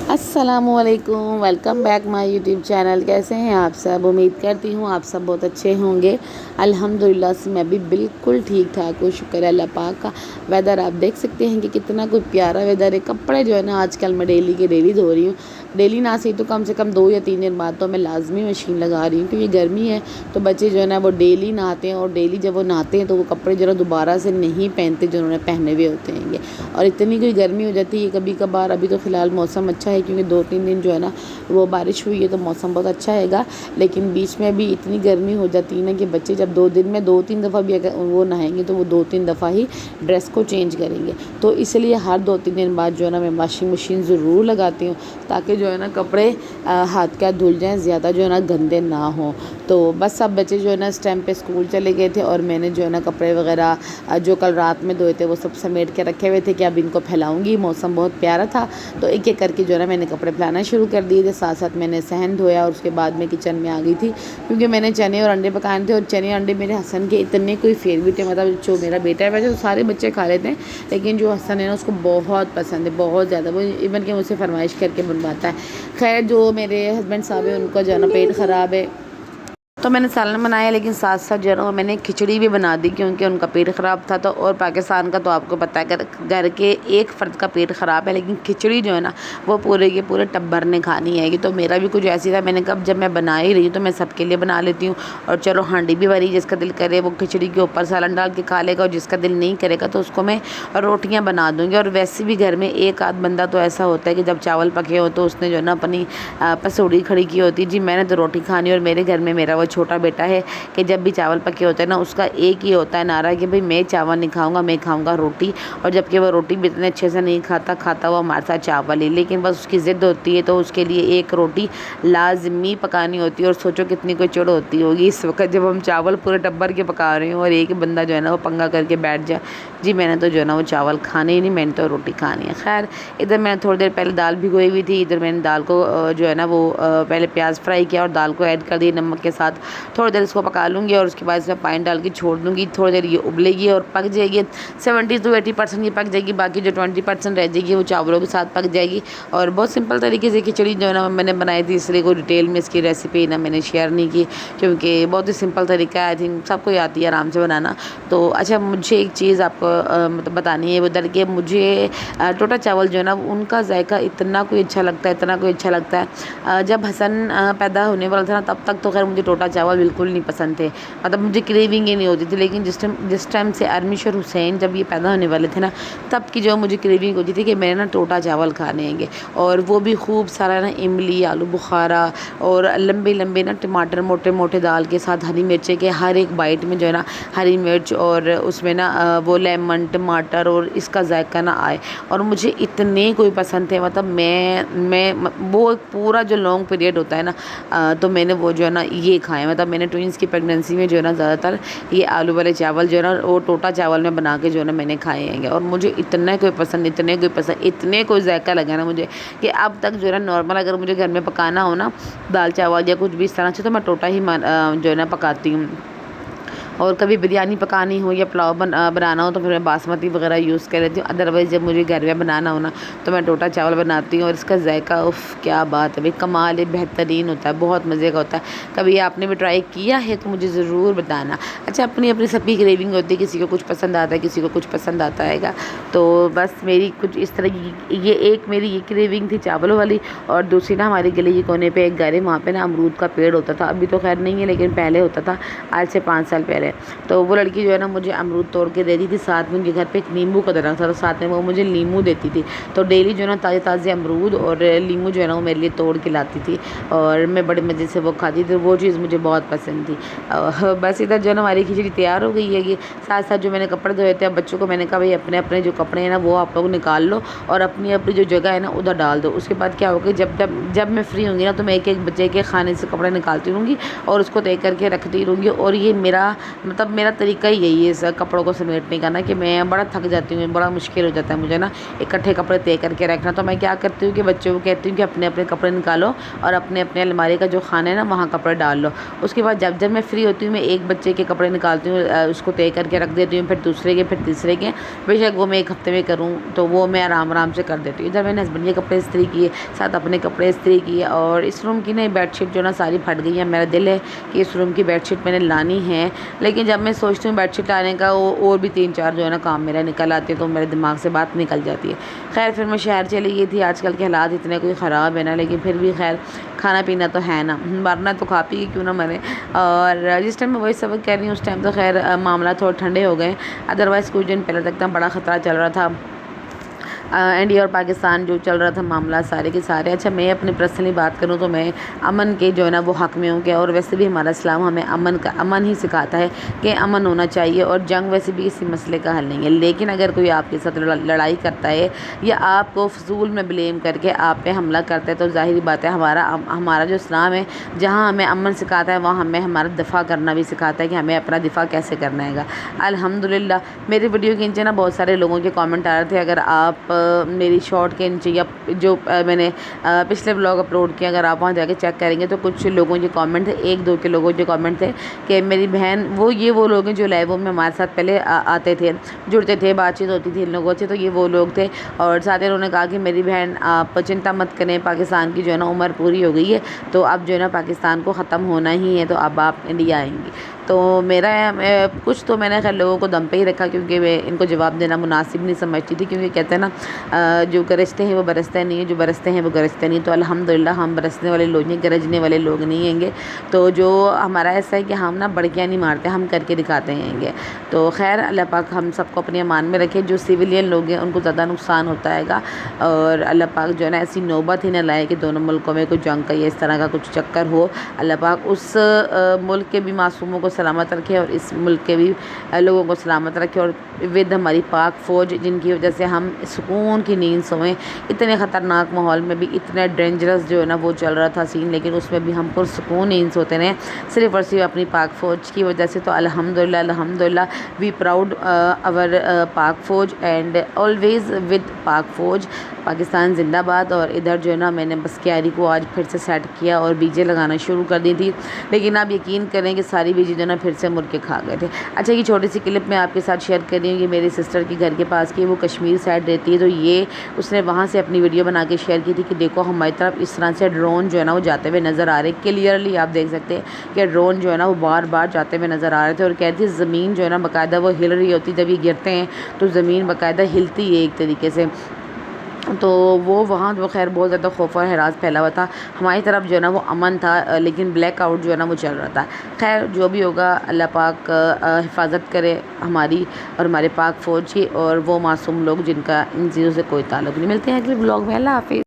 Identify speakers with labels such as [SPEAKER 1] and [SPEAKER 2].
[SPEAKER 1] अस्सलामुअलैकुम, welcome back my YouTube channel. कैसे हैं आप सब? उम्मीद करती हूँ आप सब बहुत अच्छे होंगे। अल्हम्दुलिल्लाह से मैं भी बिल्कुल ठीक ठाक हूँ, शुक्र है अल्लाह पाक का। वेदर आप देख सकते हैं कि कितना कोई प्यारा वेदर है। कपड़े जो है ना आजकल मैं डेली के डेली धो रही हूँ। डेली ना सही तो कम से कम 2 या 3 दिन बाद तो मैं लाजमी मशीन लगा रही हूँ, क्योंकि गर्मी है। तो बच्चे जो है ना वो डेली नहाते हैं, और डेली जब वो नहाते हैं तो वो कपड़े जो है दोबारा से नहीं पहनते जो उन्होंने पहने हुए होते हैं। और इतनी कोई गर्मी हो जाती है कभी कभार। अभी तो फ़िलहाल मौसम अच्छा है, क्योंकि 2-3 दिन जो है ना वो बारिश हुई है, तो मौसम बहुत अच्छा हैगा। लेकिन बीच में भी इतनी गर्मी हो जाती है ना कि बच्चे जब 2 दिन में 2-3 दफ़ा भी अगर वो नहाएंगे तो वो 2-3 दफ़ा ही ड्रेस को चेंज करेंगे। तो इसलिए हर 2-3 दिन बाद जो है ना मैं वॉशिंग मशीन ज़रूर लगाती हूँ, ताकि जो है ना कपड़े हाथ का धुल जाएँ, ज़्यादा जो है ना गंदे ना हों। तो बस सब बच्चे जो है ना इस टाइम पे स्कूल चले गए थे, और मैंने जो है ना कपड़े वगैरह जो कल रात में धोए थे वो सब समेट के रखे हुए थे कि अब इनको फैलाऊंगी। मौसम बहुत प्यारा था, तो एक एक करके जो है ना मैंने कपड़े फैलाना शुरू कर दिए थे। साथ साथ मैंने सहन धोया, और उसके बाद मैं किचन में आ गई थी, क्योंकि मैंने चने और अंडे पकाए थे। और चने अंडे मेरे हसन के इतने कोई फेवरेट है, मतलब जो मेरा बेटा है, वैसे तो सारे बच्चे खा लेते हैं, लेकिन जो हसन है ना उसको बहुत पसंद है, बहुत ज़्यादा। वो इवन कि मुझसे फरमाइश करके बनवाता है। खैर, जो मेरे हस्बैंड साहब है उनका जो है ना पेट ख़राब है, तो मैंने सालन बनाया, लेकिन साथ साथ जो है ना मैंने खिचड़ी भी बना दी, क्योंकि उनका पेट ख़राब था। तो और पाकिस्तान का तो आपको पता है, घर के एक फ़र्द का पेट ख़राब है, लेकिन खिचड़ी जो है ना वो पूरे के पूरे टब्बर ने खानी है। तो मेरा भी कुछ ऐसी था, मैंने कहा जब मैं बना ही रही हूँ तो मैं सबके लिए बना लेती हूँ। और चलो हांडी भी भरी, जिसका दिल करे वो खिचड़ी के ऊपर सालन डाल के खा लेगा, और जिसका दिल नहीं करेगा तो उसको मैं रोटियाँ बना दूँगी। और वैसे भी घर में एक आध बंदा तो ऐसा होता है कि जब चावल पके हो तो उसने जो है ना अपनी पसौड़ी खड़ी की होती है, जी मैंने तो रोटी खानी। और मेरे घर में मेरा वो छोटा बेटा है कि जब भी चावल पके होते हैं ना उसका एक ही होता है नारा कि भाई मैं चावल नहीं खाऊंगा, मैं खाऊंगा रोटी। और जबकि वो रोटी भी इतने अच्छे से नहीं खाता वो हमारे साथ चावल ही, लेकिन बस उसकी ज़िद होती है, तो उसके लिए एक रोटी लाजमी पकानी होती है। और सोचो कितनी कोई चिढ़ होती होगी इस वक्त जब हम चावल पूरे टब्बर के पका रहे हैं, और एक बंदा जो है ना वो पंगा करके बैठ जाए, जी मैंने तो जो है ना वो चावल खाने ही नहीं, मैंने तो रोटी खानी है। खैर, इधर मैंने थोड़ी देर पहले दाल भिगोई हुई थी, इधर मैंने दाल को जो है ना वो पहले प्याज फ्राई किया और दाल को ऐड कर दिया नमक के साथ। थोड़ी देर इसको पका लूँगी, और उसके बाद इसमें पानी डाल के छोड़ दूँगी। थोड़ी देर ये उबलेगी और पक जाएगी। 70 to 80% ये पक जाएगी, बाकी जो 20% रह जाएगी वो चावलों के साथ पक जाएगी। और बहुत सिंपल तरीके से खिचड़ी जो है ना मैंने बनाई थी, इसलिए कोई डिटेल में इसकी रेसिपी ना मैंने शेयर नहीं की, क्योंकि बहुत ही सिंपल तरीका है। आई थिंक सबको आती है आराम से बनाना। तो अच्छा, मुझे एक चीज़ आपको मतलब बतानी है उधर के, मुझे टोटा चावल जो है ना उनका जायका इतना कोई अच्छा लगता है, इतना कोई अच्छा लगता है। जब हसन पैदा होने वाला था ना तब तक तो खैर मुझे टोटा चावल बिल्कुल नहीं पसंद थे, मतलब मुझे क्रेविंग ही नहीं होती थी। लेकिन जिस टाइम से अरमिश और हुसैन जब ये पैदा होने वाले थे ना, तब की जो मुझे क्रेविंग होती थी कि मैंने ना टोटा चावल खाने हैंगे, और वो भी खूब सारा ना इमली, आलू बुखारा और लंबे लंबे ना टमाटर मोटे मोटे दाल के साथ हरी मिर्चे के हर एक बाइट में जो है ना हरी मिर्च, और उसमें ना वो लेमन टमाटर और इसका जायका ना आए। और मुझे इतने कोई पसंद थे, मतलब मैं वो पूरा जो लॉन्ग पीरियड होता है ना, तो मैंने वो जो है ना ये खाए। मतलब मैंने ट्विंस की प्रेगनेंसी में जो है ना ज़्यादातर ये आलू वाले चावल जो है ना वो टोटा चावल में बना के जो है ना मैंने खाए हैं। और मुझे इतने कोई पसंद, इतने कोई जायका लगा ना मुझे कि अब तक जो है ना नॉर्मल अगर मुझे घर में पकाना हो ना दाल चावल या कुछ भी इस तरह से, तो मैं टोटा ही जो है ना पकाती हूँ। और कभी बिरयानी पकानी हो या पुलाव बनाना हो तो फिर मैं बासमती वगैरह यूज़ कर लेती हूँ। अदरवाइज़ जब मुझे घर में बनाना हो ना तो मैं टोटा चावल बनाती हूँ। और इसका जायका उफ़ क्या बात है भाई, कमाल है, बेहतरीन होता है, बहुत मज़े का होता है। कभी आपने भी ट्राई किया है तो मुझे ज़रूर बताना। अच्छा, अपनी अपनी सबकी क्रेविंग होती है, किसी को कुछ पसंद आता है, किसी को कुछ पसंद आता है। तो बस मेरी कुछ इस तरह की ये एक मेरी ये क्रेविंग थी चावलों वाली। और दूसरी ना हमारे गली के कोने पे एक घर है, वहाँ पे ना अमरूद का पेड़ होता था। अभी तो खैर नहीं है, लेकिन पहले होता था, आज से 5 साल पहले। तो वो लड़की जो है ना मुझे अमरूद तोड़ के देती थी, साथ में उनके घर पे एक नींबू का दरख्त था, तो साथ में वो मुझे लीमू देती थी। तो डेली जो है ना ताज़े ताज़े अमरूद और लीमू जो है ना वो मेरे लिए तोड़ के लाती थी, और मैं बड़े मज़े से वो खाती थी। वो चीज़ मुझे बहुत पसंद थी। बस इधर जो है ना हमारी खिचड़ी तैयार हो गई है। ये साथ साथ जो मैंने कपड़े धोए थे, अब बच्चों को मैंने कहा भाई अपने अपने जो कपड़े हैं ना वो आप लोग निकाल लो, और अपनी अपनी जो जगह है ना उधर डाल दो। उसके बाद क्या होगा, जब मैं फ्री होंगी ना तो मैं एक एक बच्चे के खाने से कपड़े निकालती रहूँगी और उसको तय करके रखती रहूँगी। और ये मेरा मतलब मेरा तरीका ही यही है इस कपड़ों को समेटने का ना, कि मैं बड़ा थक जाती हूँ, बड़ा मुश्किल हो जाता है मुझे ना इकट्ठे कपड़े तय करके रखना। तो मैं क्या करती हूँ कि बच्चों को कहती हूँ कि अपने अपने कपड़े निकालो और अपने अपने अलमारी का जो खाना है ना वहाँ कपड़े डाल लो। उसके बाद जब जब मैं फ्री होती हूँ मैं एक बच्चे के कपड़े निकालती हूँ, उसको तय करके रख देती हूँ, फिर दूसरे के, फिर तीसरे के। बेशक वो मैं एक हफ्ते में करूँ तो वो मैं आराम आराम से कर देती हूँ। इधर मैंने हस्बैंड के कपड़े इस्त्री किए, साथ अपने कपड़े इस्त्री किए, और इस रूम की ना बेडशीट जो ना सारी फट गई है। मेरा दिल है कि इस रूम की बेडशीट मैंने लानी है, लेकिन जब मैं सोचती हूँ बेडशीट लाने का वो और भी 3-4 जो है ना काम मेरा निकल आते हैं, तो मेरे दिमाग से बात निकल जाती है। खैर फिर मैं शहर चली गई थी। आजकल के हालात इतने कोई ख़राब है ना, लेकिन फिर भी खैर खाना पीना तो है ना, मरना तो खा पी के क्यों ना मरे। और जिस टाइम मैं वही सबक कह रही हूँ उस टाइम तो खैर मामला थोड़े ठंडे हो गए, अदरवाइज़ कुछ दिन पहले तक तो बड़ा ख़तरा चल रहा था। इंडिया और पाकिस्तान जो चल रहा था मामला सारे के सारे। अच्छा मैं अपनी पर्सनली बात करूँ तो मैं अमन के जो है ना वो हक़ में हूँ, और वैसे भी हमारा इस्लाम हमें अमन ही सिखाता है कि अमन होना चाहिए, और जंग वैसे भी किसी मसले का हल नहीं है। लेकिन अगर कोई आपके साथ लड़ाई करता है या आपको फजूल में ब्लेम करके आप पे हमला करता है, तो ज़ाहिर बात है हमारा जो इस्लाम है जहाँ हमें अमन सिखाता है वहाँ हमें हमारा दिफ़ा करना भी सिखाता है कि हमें अपना दिफ़ा कैसे करना है। अल्हम्दुलिल्लाह मेरी वीडियो के नीचे ना बहुत सारे लोगों के कमेंट आ रहे थे, अगर आप मेरी शॉर्ट के नीचे या जो मैंने पिछले ब्लॉग अपलोड किया अगर आप वहाँ जाके चेक करेंगे तो कुछ लोगों के कमेंट थे, 1-2 के लोगों के कमेंट थे कि मेरी बहन वो लोग हैं जो लाइवों में हमारे साथ पहले आते थे, जुड़ते थे, बातचीत होती थी इन लोगों से, तो ये वो लोग थे। और साथ ही उन्होंने कहा कि मेरी बहन आप चिंता मत करें, पाकिस्तान की जो है ना उम्र पूरी हो गई है, तो अब जो है ना पाकिस्तान को ख़त्म होना ही है, तो अब आप इंडिया आएंगी। तो मेरा कुछ तो मैंने खैर लोगों को दम पे ही रखा, क्योंकि मैं इनको जवाब देना मुनासिब नहीं समझती थी, क्योंकि कहते हैं ना जो गरजते हैं वो बरसते नहीं है, जो बरसते हैं वो गरजते नहीं। तो अल्हम्दुलिल्लाह हम बरसने वाले लोग नहीं, गरजने वाले लोग नहीं हैंगे। तो जो हमारा ऐसा है कि हम ना बड़कियाँ नहीं मारते, हम करके दिखाते हैंगे। तो खैर अल्लाह पाक हम सबको अपने ईमान में रखे। जो सिविलियन लोग हैं उनको ज़्यादा नुकसान होता हैगा, और अल्लाह पाक जो है ना ऐसी नौबत ही ना लाए कि दोनों मुल्कों में कोई जंग का या इस तरह का कुछ चक्कर हो। अल्लाह पाक उस मुल्क के भी मासूमों को सलामत रखे और इस मुल्क के भी लोगों को सलामत रखे, और विद हमारी पाक फ़ौज जिनकी वजह से हम सुकून की नींद सोएं। इतने ख़तरनाक माहौल में भी इतना डेंजरस जो है ना वो चल रहा था सीन, लेकिन उसमें भी हम पुरसुकून नींद सोते रहे, सिर्फ़ और सिर्फ अपनी पाक फ़ौज की वजह से। तो अल्हम्दुलिल्लाह वी प्राउड अवर पाक फ़ौज एंड ऑलवेज़ विद पाक फ़ौज। पाकिस्तान ज़िंदाबाद। और इधर जो है ना मैंने बस क्यारी को आज फिर से सेट किया और बीजें लगाना शुरू कर दी थी, लेकिन आप यकीन करें कि सारी बीजें जो है ना फिर से मुर्गे खा गए थे। अच्छा ये छोटी सी क्लिप मैं आपके साथ शेयर कर रही हूँ, ये मेरी सिस्टर के घर के पास की, वो कश्मीर साइड रहती है, तो ये उसने वहाँ से अपनी वीडियो बना के शेयर की थी कि देखो हमारी तरफ इस तरह से ड्रोन जो है ना वो जाते हुए नज़र आ रहे, क्लियरली आप देख सकते हैं कि ड्रोन जो है ना वो बार बार जाते हुए नज़र आ रहे थे। और कहती है ज़मीन जो है ना बाकायदा वो हिल रही होती, जब ये गिरते हैं तो ज़मीन बाकायदा हिलती है एक तरीके से। तो वो वहाँ तो खैर बहुत ज़्यादा खौफ और हरास फैला हुआ था। हमारी तरफ जो है ना वो अमन था, लेकिन ब्लैक आउट जो है ना वो चल रहा था। खैर जो भी होगा अल्लाह पाक हिफाजत करे हमारी और हमारे पाक फ़ौज की और वो मासूम लोग जिनका इन चीज़ों से कोई ताल्लुक़ नहीं। मिलते हैं अगले ब्लॉग में। अल्लाह हाफ़िज़।